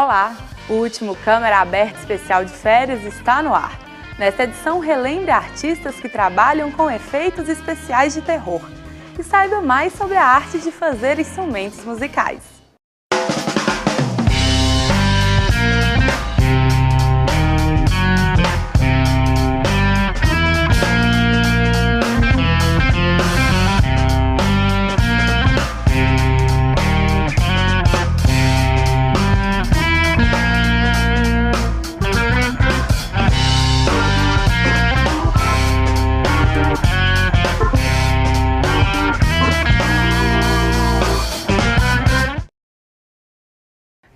Olá! O último Câmera Aberta Especial de Férias está no ar. Nesta edição, relembre artistas que trabalham com efeitos especiais de terror e saiba mais sobre a arte de fazer instrumentos musicais.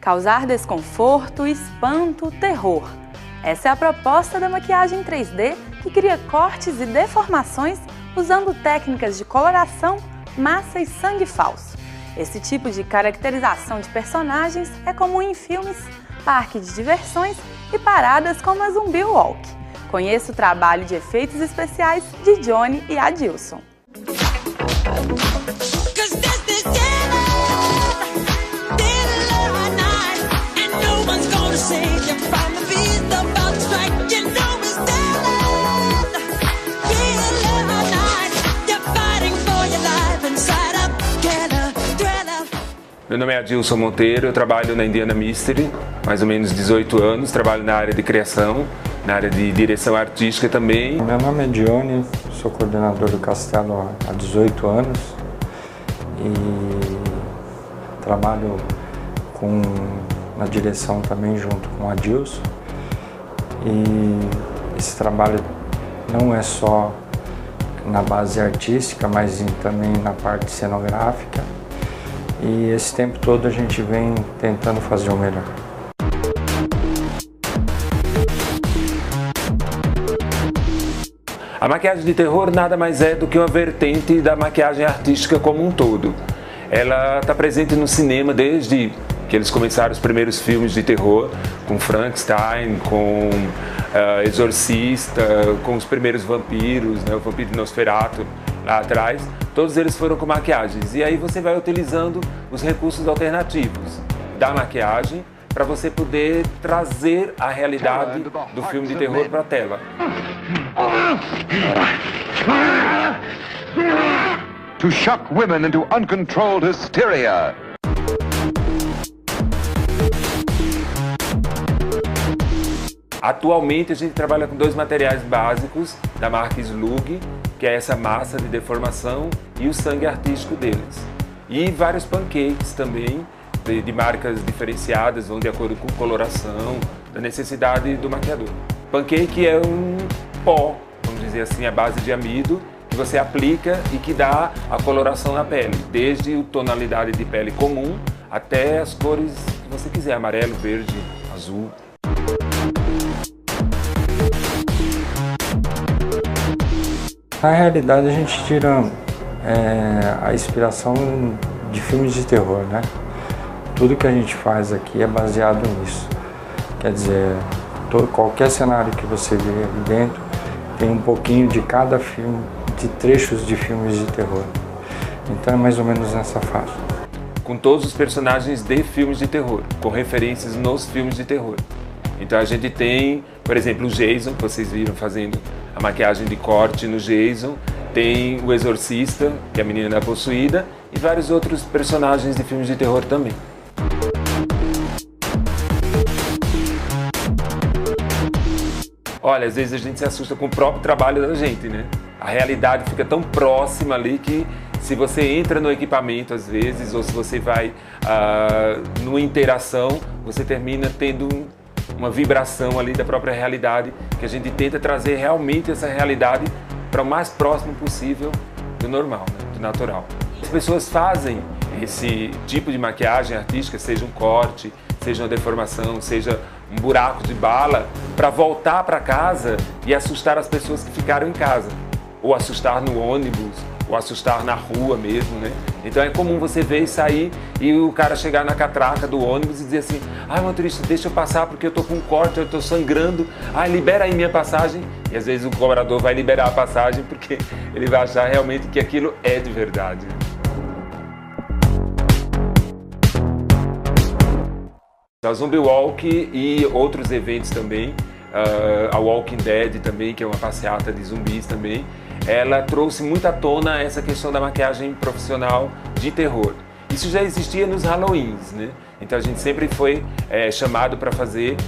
Causar desconforto, espanto, terror. Essa é a proposta da maquiagem 3D que cria cortes e deformações usando técnicas de coloração, massa e sangue falso. Esse tipo de caracterização de personagens é comum em filmes, parques de diversões e paradas como a Zumbi Walk. Conheça o trabalho de efeitos especiais de Johnny e Adilson. Meu nome é Adilson Monteiro, eu trabalho na Indiana Mystery, mais ou menos 18 anos, trabalho na área de criação, na área de direção artística também. Meu nome é Johnny, sou coordenador do Castelo há 18 anos e trabalho na direção também junto com o Adilson. E esse trabalho não é só na base artística, mas também na parte cenográfica. E esse tempo todo a gente vem tentando fazer o melhor. A maquiagem de terror nada mais é do que uma vertente da maquiagem artística como um todo. Ela está presente no cinema desde que eles começaram os primeiros filmes de terror, com Frankenstein, com Exorcista, com os primeiros vampiros, né, o vampiro de Nosferatu lá atrás. Todos eles foram com maquiagens. E aí você vai utilizando os recursos alternativos da maquiagem para você poder trazer a realidade do filme de terror para a tela. To shock women into uncontrolled hysteria. Atualmente a gente trabalha com dois materiais básicos da marca Slug, que é essa massa de deformação e o sangue artístico deles. E vários pancakes também, de marcas diferenciadas, vão de acordo com coloração, da necessidade do maquiador. Pancake é um pó, vamos dizer assim, à base de amido, que você aplica e que dá a coloração na pele, desde a tonalidade de pele comum até as cores que você quiser, amarelo, verde, azul. Na realidade a gente tira a inspiração de filmes de terror, né? Tudo que a gente faz aqui é baseado nisso. Quer dizer, qualquer cenário que você vê ali dentro tem um pouquinho de cada filme, de trechos de filmes de terror. Então é mais ou menos nessa faixa. Com todos os personagens de filmes de terror, com referências nos filmes de terror. Então a gente tem, por exemplo, o Jason, que vocês viram fazendo a maquiagem de corte no Jason, tem o Exorcista, que é a menina possuída, e vários outros personagens de filmes de terror também. Olha, às vezes a gente se assusta com o próprio trabalho da gente, né? A realidade fica tão próxima ali que se você entra no equipamento às vezes, ou se você vai numa interação, você termina tendo uma vibração ali da própria realidade, que a gente tenta trazer realmente essa realidade para o mais próximo possível do normal, né? Do natural. As pessoas fazem esse tipo de maquiagem artística, seja um corte, seja uma deformação, seja um buraco de bala, para voltar para casa e assustar as pessoas que ficaram em casa, ou assustar no ônibus, ou assustar na rua mesmo, né? Então é comum você ver e sair e o cara chegar na catraca do ônibus e dizer assim: "Ah, motorista, deixa eu passar porque eu tô com um corte, eu tô sangrando, libera aí minha passagem". E às vezes o cobrador vai liberar a passagem porque ele vai achar realmente que aquilo é de verdade. Então a Zombie Walk e outros eventos também, a Walking Dead também, que é uma passeata de zumbis também, ela trouxe muito à tona essa questão da maquiagem profissional de terror. Isso já existia nos Halloweens, né? Então a gente sempre foi chamado para fazer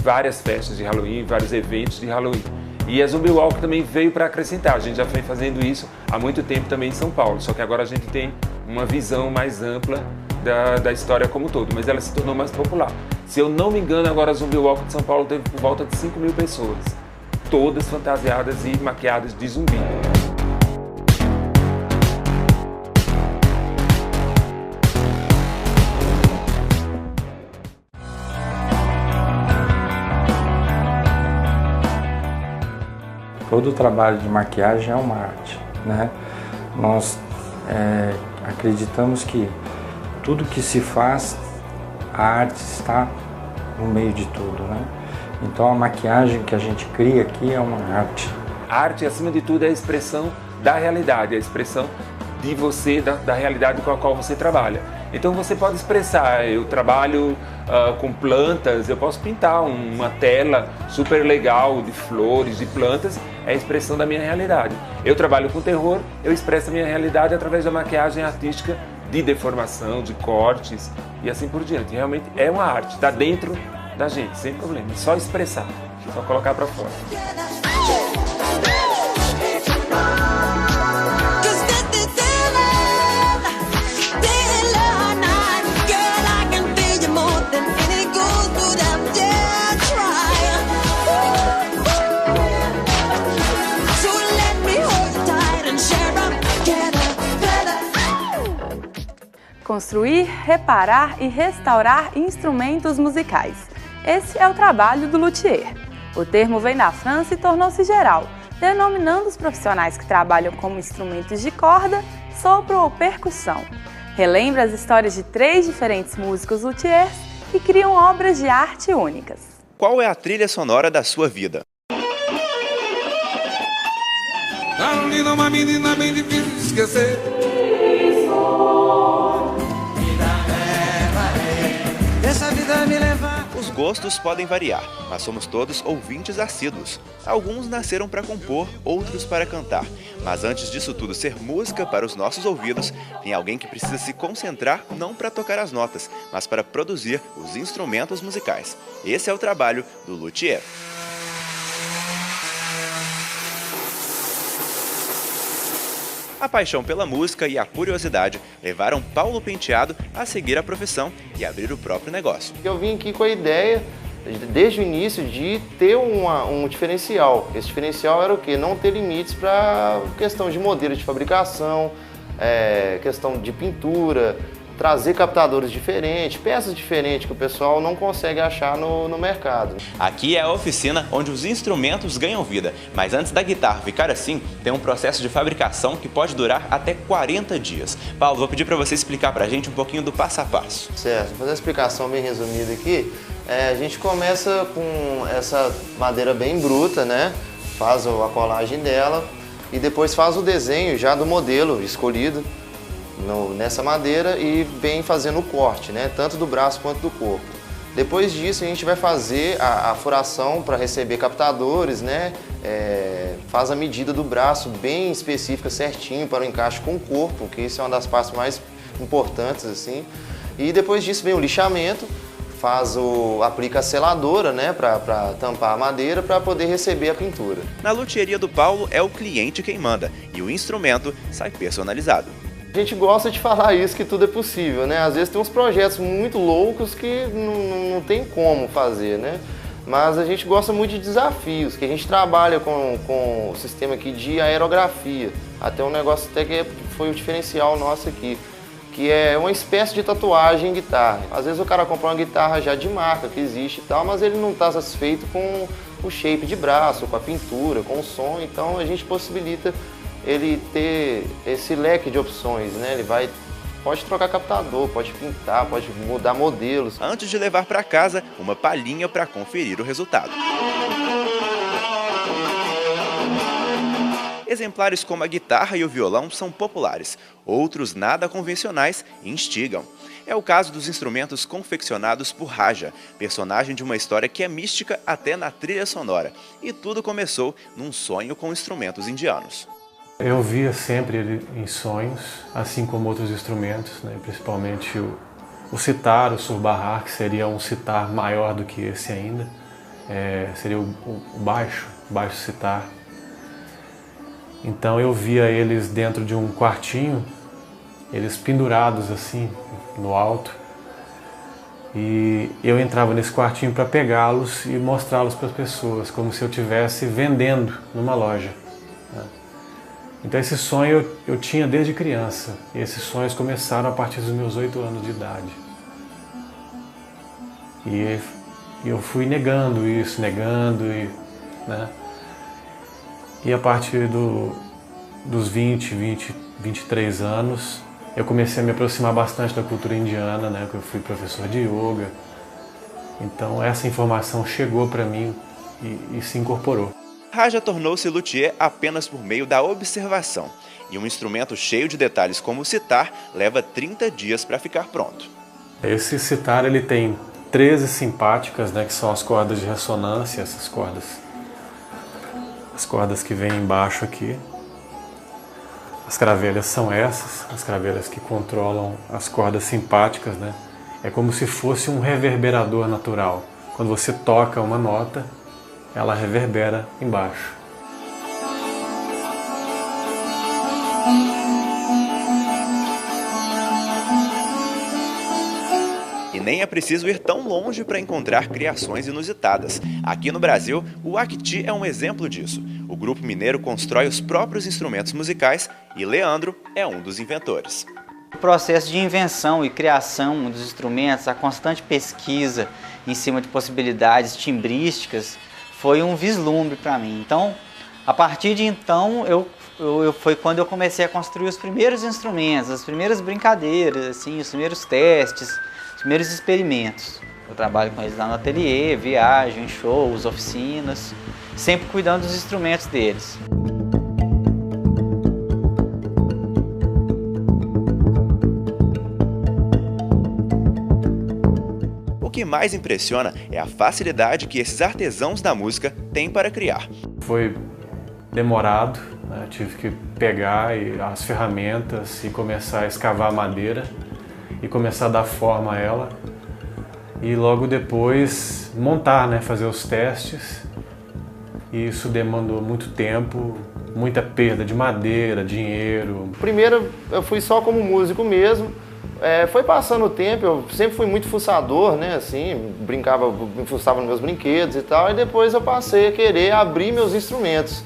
várias festas de Halloween, vários eventos de Halloween. E a Zombie Walk também veio para acrescentar. A gente já vem fazendo isso há muito tempo também em São Paulo, só que agora a gente tem uma visão mais ampla da história como um todo, mas ela se tornou mais popular. Se eu não me engano, agora a Zombie Walk de São Paulo teve por volta de 5.000 pessoas, todas fantasiadas e maquiadas de zumbi. Todo o trabalho de maquiagem é uma arte, né? Nós acreditamos que tudo que se faz, a arte está no meio de tudo, né? Então a maquiagem que a gente cria aqui é uma arte. A arte, acima de tudo, é a expressão da realidade, é a expressão de você, da realidade com a qual você trabalha. Então você pode expressar, eu trabalho com plantas, eu posso pintar uma tela super legal de flores, de plantas, é a expressão da minha realidade. Eu trabalho com terror, eu expresso a minha realidade através da maquiagem artística de deformação, de cortes e assim por diante. Realmente é uma arte, está dentro da gente, sem problema, é só expressar, só colocar para fora. Construir, reparar e restaurar instrumentos musicais. Esse é o trabalho do luthier. O termo vem da França e tornou-se geral, denominando os profissionais que trabalham com instrumentos de corda, sopro ou percussão. Relembra as histórias de 3 diferentes músicos luthiers que criam obras de arte únicas. Qual é a trilha sonora da sua vida? Carolina é uma menina bem difícil de esquecer. Os gostos podem variar, mas somos todos ouvintes assíduos. Alguns nasceram para compor, outros para cantar. Mas antes disso tudo ser música para os nossos ouvidos, tem alguém que precisa se concentrar não para tocar as notas, mas para produzir os instrumentos musicais. Esse é o trabalho do luthier. A paixão pela música e a curiosidade levaram Paulo Penteado a seguir a profissão e abrir o próprio negócio. Eu vim aqui com a ideia, desde o início, de ter um diferencial. Esse diferencial era o quê? Não ter limites para questão de modelo de fabricação, questão de pintura, trazer captadores diferentes, peças diferentes que o pessoal não consegue achar no mercado. Aqui é a oficina onde os instrumentos ganham vida, mas antes da guitarra ficar assim, tem um processo de fabricação que pode durar até 40 dias. Paulo, vou pedir para você explicar para a gente um pouquinho do passo a passo. Certo, vou fazer uma explicação bem resumida aqui. A gente começa com essa madeira bem bruta, né? Faz a colagem dela e depois faz o desenho já do modelo escolhido nessa madeira e vem fazendo o corte, né? Tanto do braço quanto do corpo. Depois disso a gente vai fazer a furação para receber captadores, né? Faz a medida do braço bem específica, certinho para o encaixe com o corpo, que isso é uma das partes mais importantes, assim. E depois disso vem o lixamento, aplica a seladora, né, para tampar a madeira para poder receber a pintura. Na luthieria do Paulo é o cliente quem manda e o instrumento sai personalizado. A gente gosta de falar isso, que tudo é possível, né? Às vezes tem uns projetos muito loucos que não tem como fazer, né? Mas a gente gosta muito de desafios, que a gente trabalha com o sistema aqui de aerografia. Até um negócio até que foi o diferencial nosso aqui, que é uma espécie de tatuagem em guitarra. Às vezes o cara compra uma guitarra já de marca, que existe e tal, mas ele não está satisfeito com o shape de braço, com a pintura, com o som, então a gente possibilita ele ter esse leque de opções, né? Ele pode trocar captador, pode pintar, pode mudar modelos. Antes de levar para casa, uma palhinha para conferir o resultado. Exemplares como a guitarra e o violão são populares, outros nada convencionais instigam. É o caso dos instrumentos confeccionados por Raja, personagem de uma história que é mística até na trilha sonora. E tudo começou num sonho com instrumentos indianos. Eu via sempre ele em sonhos, assim como outros instrumentos, né? Principalmente o sitar, o surbahar, que seria um sitar maior do que esse ainda. Seria o baixo sitar. Então eu via eles dentro de um quartinho, eles pendurados assim, no alto. E eu entrava nesse quartinho para pegá-los e mostrá-los para as pessoas, como se eu estivesse vendendo numa loja. Então esse sonho eu tinha desde criança, e esses sonhos começaram a partir dos meus 8 anos de idade. E eu fui negando isso, né? E a partir dos 23 anos, eu comecei a me aproximar bastante da cultura indiana, né? Eu fui professor de yoga. Então essa informação chegou para mim e se incorporou. Raja tornou-se luthier apenas por meio da observação, e um instrumento cheio de detalhes como o sitar leva 30 dias para ficar pronto. Esse sitar ele tem 13 simpáticas, né, que são as cordas de ressonância, essas cordas, as cordas que vêm embaixo aqui. As cravelhas são essas, as cravelhas que controlam as cordas simpáticas, né? É como se fosse um reverberador natural. Quando você toca uma nota, ela reverbera embaixo. E nem é preciso ir tão longe para encontrar criações inusitadas. Aqui no Brasil, o Acti é um exemplo disso. O grupo mineiro constrói os próprios instrumentos musicais e Leandro é um dos inventores. O processo de invenção e criação dos instrumentos, a constante pesquisa em cima de possibilidades timbrísticas, foi um vislumbre para mim. Então, a partir de então, foi quando eu comecei a construir os primeiros instrumentos, as primeiras brincadeiras, assim, os primeiros testes, os primeiros experimentos. Eu trabalho com eles lá no ateliê, viajo em shows, oficinas, sempre cuidando dos instrumentos deles. O que mais impressiona é a facilidade que esses artesãos da música têm para criar. Foi demorado, né? Tive que pegar as ferramentas e começar a escavar a madeira e começar a dar forma a ela. E logo depois montar, né? Fazer os testes. E isso demandou muito tempo, muita perda de madeira, dinheiro. Primeiro eu fui só como músico mesmo. Foi passando o tempo, eu sempre fui muito fuçador, né, assim, me fuçava nos meus brinquedos e tal, e depois eu passei a querer abrir meus instrumentos,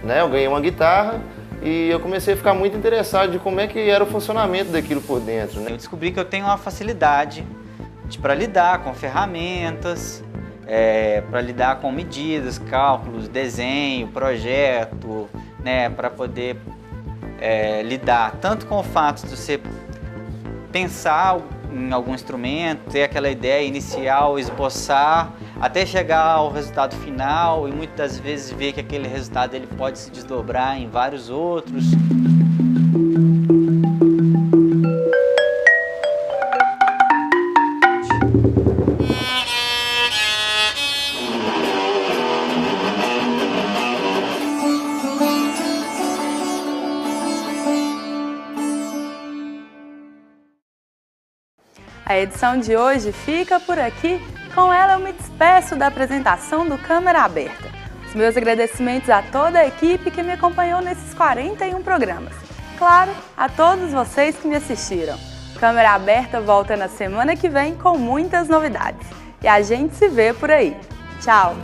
né, eu ganhei uma guitarra e eu comecei a ficar muito interessado de como é que era o funcionamento daquilo por dentro, né. Eu descobri que eu tenho uma facilidade para lidar com ferramentas, para lidar com medidas, cálculos, desenho, projeto, né, para poder lidar tanto com o fato de você pensar em algum instrumento, ter aquela ideia inicial, esboçar, até chegar ao resultado final e muitas vezes ver que aquele resultado ele pode se desdobrar em vários outros. A edição de hoje fica por aqui. Com ela eu me despeço da apresentação do Câmera Aberta. Os meus agradecimentos a toda a equipe que me acompanhou nesses 41 programas. Claro, a todos vocês que me assistiram. Câmera Aberta volta na semana que vem com muitas novidades. E a gente se vê por aí. Tchau!